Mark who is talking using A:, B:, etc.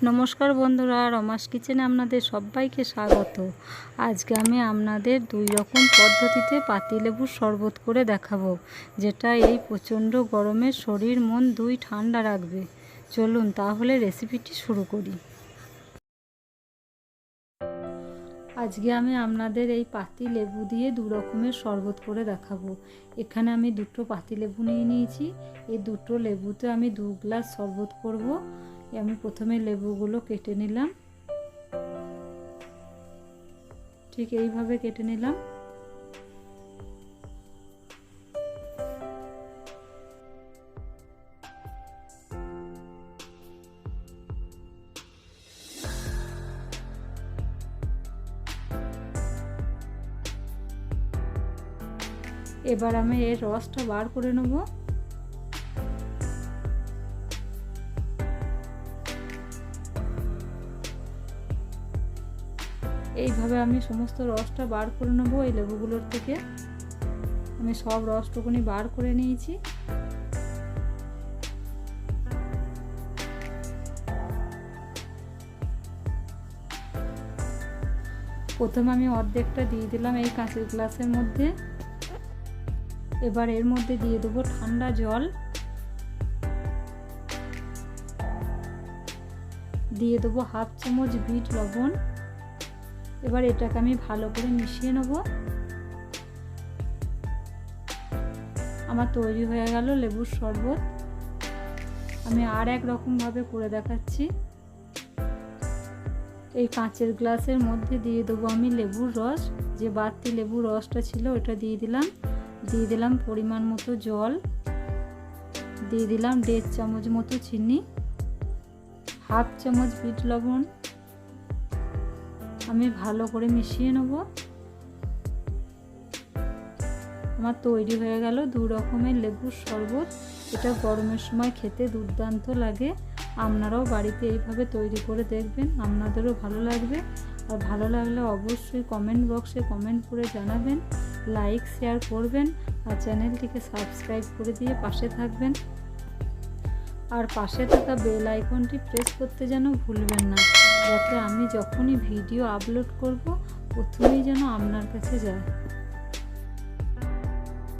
A: নমস্কার বন্ধুরা, রমাস কিচেনে আপনাদের সবাইকে স্বাগত। আজকে আমি আপনাদের দুই রকম পদ্ধতিতে পাতিলেবুর শরবত করে দেখাবো, যেটা এই প্রচণ্ড গরমে শরীর মন দুই ঠান্ডা রাখবে। চলুন তাহলে রেসিপিটি শুরু করি। আজকে আমি আপনাদের এই পাতিলেবু দিয়ে দু রকমের শরবত করে দেখাবো। এখানে আমি দুটো পাতিলেবু নিয়ে নিয়েছি। এই দুটো লেবুতে আমি 2 গ্লাস শরবত করব। আমি প্রথমে লেবুগুলো কেটে নিলাম, ঠিক এইভাবে কেটে নিলাম। এবার আমি এর রসটা বার করে নেব। এইভাবে আমি সমস্ত রসটা বার করে নেব। এই লেবুগুলোর থেকে আমি সব রসটুকুনি বার করে নিয়েছি। প্রথমে আমি অর্ধেকটা দিয়ে দিলাম এই কাঁচের গ্লাসের মধ্যে। এবার এর মধ্যে দিয়ে দেবো ঠান্ডা জল, দিয়ে দেবো হাফ চামচ বিট লবণ। এবার এটাকে আমি ভালো করে মিশিয়ে নেব। আমার তৈরি হয়ে গেল লেবুর শরবত। আমি আর এক রকমভাবে করে দেখাচ্ছি। এই কাঁচের গ্লাসের মধ্যে দিয়ে দেবো আমি লেবুর রস, যে বাড়তি লেবুর রসটা ছিল ওটা দিয়ে দিলাম পরিমাণ মতো জল, দিয়ে দিলাম 1.5 চামচ মতো চিনি, হাফ চামচ বিট লবণ। আমি ভালো করে মিশিয়ে নেব। আমার তৈরি হয়ে গেল 2 রকমের লেবুর শরবত। এটা গরমের সময় খেতে দুর্দান্ত লাগে। আপনারাও বাড়িতে এইভাবে তৈরি করে দেখবেন, আপনাদেরও ভালো লাগবে। আর ভালো লাগলে অবশ্যই কমেন্ট বক্সে কমেন্ট করে জানাবেন, লাইক শেয়ার করবেন আর চ্যানেলটিকে সাবস্ক্রাইব করে দিয়ে পাশে থাকবেন। আর পাশে থাকা বেল আইকনটি প্রেস করতে যেন ভুলবেন না, যাতে আমি যখনই ভিডিও আপলোড করব প্রথমেই যেন আপনার কাছে যায়।